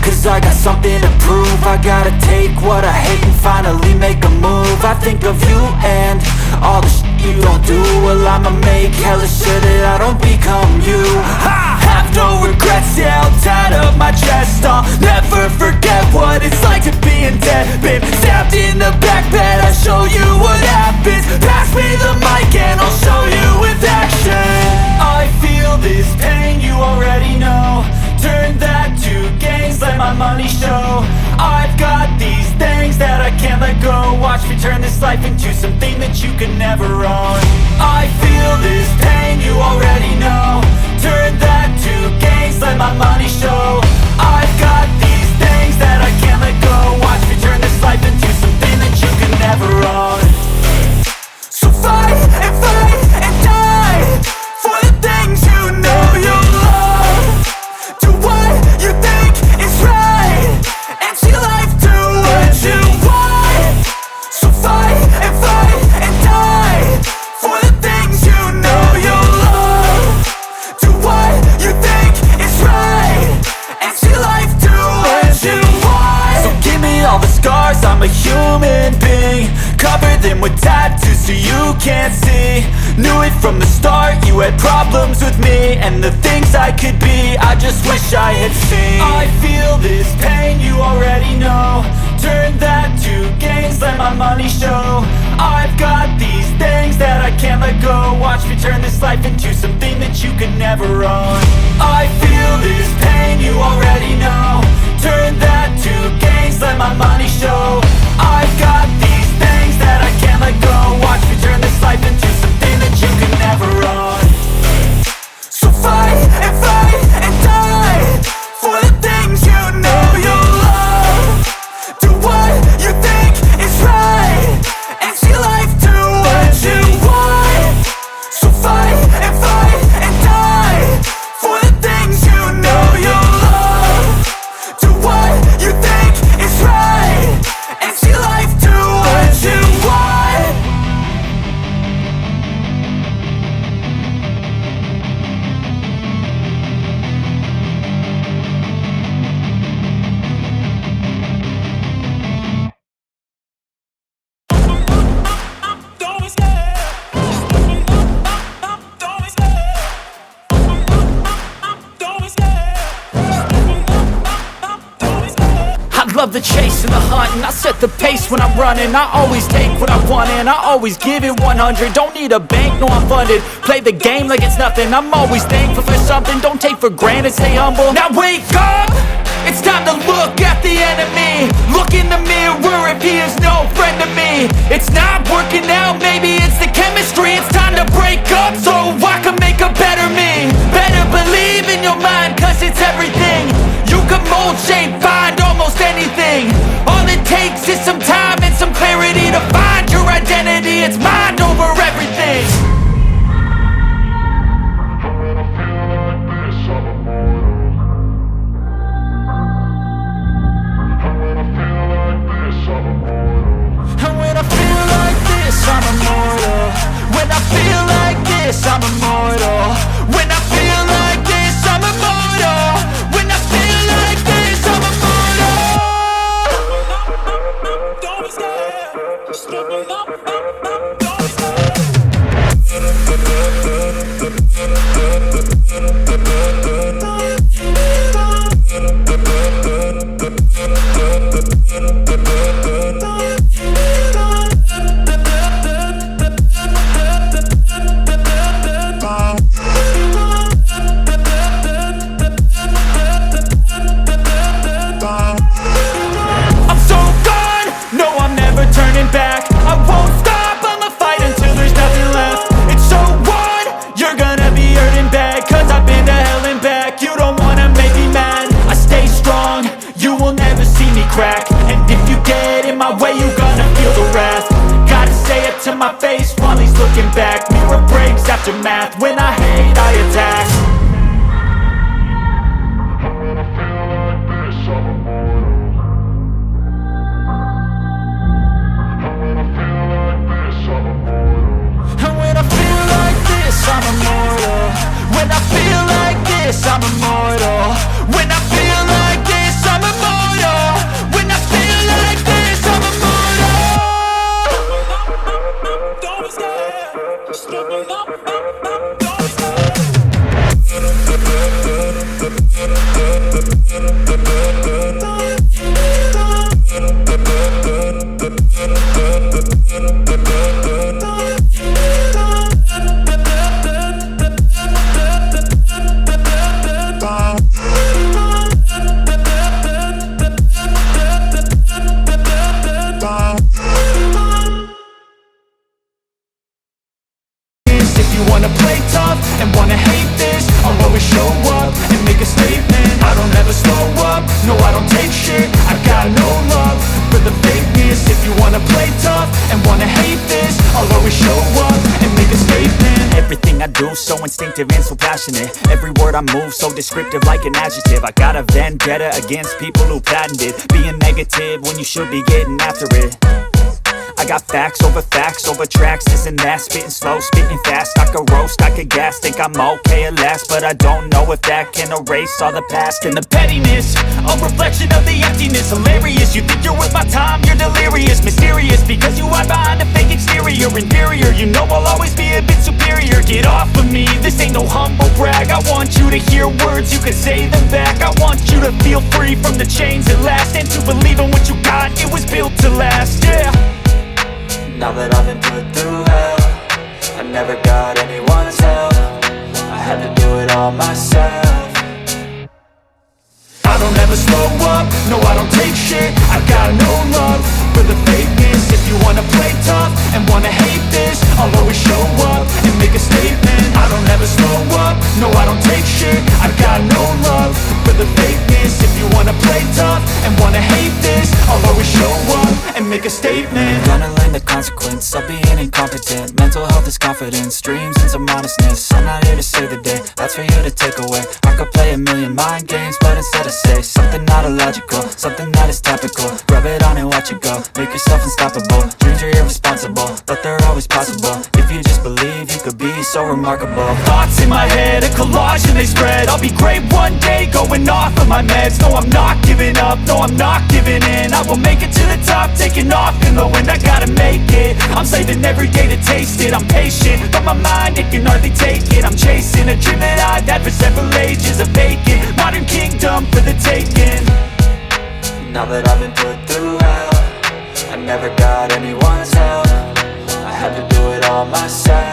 cause I got something to prove. I gotta take what I hate and finally make a move. I think of you and all the shit you don't do. Well, I'ma make hella sure that I don't become you. I have no regrets, yeah, I'll tie up my chest. I'll never forget what it's like to be in debt. Been stabbed in the back bed, I'll show you what happens. Pass me the mic and I'll show you with action. I feel this pain, you already know. Turn that to gains, let my money show. I've got these things that I can't let go. Watch me turn this life into something that you can never own. I feel this pain, you already know. Turn that to gains, let my money show. I've got these things that I can't let go. Watch me turn this life into something that you can never own. So fight and die for the things you know you love. Do what you think is right and see life do what you want. So fight and die for the things you know you love. Do what you think is right and see life do what you want. So give me all the scars, I'm a human being. Cover them with tattoos so you can't see. Knew it from the start, you had problems with me and the things I could be, I just wish I had seen. I feel this pain, you already know. Turn that to gains, let my money show. I've got these things that I can't let go. Watch me turn this life into something that you can never own. I feel this pain, you already know. Turn that to gains, let my money show. I've got these things that I can't let go. Watch me turn this life into something that you can never own. So fight and die for the things you know you love. Do what you think is right and see life do what you want. So fight and die for the things you know you love. Do what you think is right and see life do what you want. Love the chase and the hunt, and I set the pace when I'm running. I always take what I want and I always give it 100. Don't need a bank, no I'm funded. Play the game like it's nothing. I'm always thankful for something. Don't take for granted, stay humble. Now wake up! It's time to look at the enemy. Look in the mirror if he is no friend to me. It's not working out, maybe it's the chemistry. It's time to break up so I can make a better me. Better believe in your mind, cause it's everything. You can mold, shape, find almost anything. All it takes is some time and some clarity to find your identity. It's mind over everything. And when I feel like this, I'm immortal. When I feel like this, I'm immortal. When I feel like this, I'm immortal. When I feel like this, I'm immortal. Don't be scared. Just don't be back. I won't stop, I'ma fight until there's nothing left. It's so on, you're gonna be hurting bad, cause I've been to hell and back. You don't wanna make me mad, I stay strong, you will never see me crack. And if you get in my way, you gonna feel the wrath. Gotta say it to my face while he's looking back. Mirror breaks after math, when I hate I attack. I'm immortal. When I feel like this, I'm immortal. When I feel like this, I'm wanna play tough and wanna hate this, I'll always show up and make a statement. Everything I do so instinctive and so passionate. Every word I move so descriptive like an adjective. I got a vendetta against people who patented being negative when you should be getting after it. I got facts over tracks, this and that. Spitting slow, spitting fast, I could roast, I could gas. Think I'm okay at last, but I don't know if that can erase all the past. And the pettiness, a reflection of the emptiness. Hilarious, you think you're worth my time, you're delirious. Mysterious, because you hide behind a fake exterior. Inferior, you know I'll always be a bit superior. Get off of me, this ain't no humble brag. I want you to hear words, you can say them back. I want you to feel free from the chains at last, and to believe in what you got, it was built to last, yeah. Now that I've been put through hell, I never got anyone's help. I had to do it all myself. I don't ever slow up, no I don't take shit. I got no love for the fakeness. If you wanna play tough and wanna hate this, I'll always show up and make a statement. I don't ever slow up, no I don't take shit. I got no love for the fakeness. If you wanna play tough and wanna hate this, I'll always show up and make a statement. Gonna learn the consequence of being incompetent. Mental health is confidence, dreams and some honestness. I'm not here to save the day, that's for you to take away. I could play a million mind games, but instead I say something not illogical, something that is topical. Rub it on and watch it go, make yourself unstoppable. Dreams are irresponsible, but they're always possible. If you just believe, you could be so remarkable. Thoughts in my head, a collage and they spread. I'll be great one day, going off of my meds. No, I'm not giving up, no, I'm not giving in. I will make it to the top, taking off in the wind. I gotta make it, I'm saving every day to taste it. I'm patient, but my mind, it can hardly take it. I'm chasing a dream that I've had for several ages. A vacant, modern kingdom for the taking. Now that I've been put through hell, I never got anyone's help. I had to do it all myself.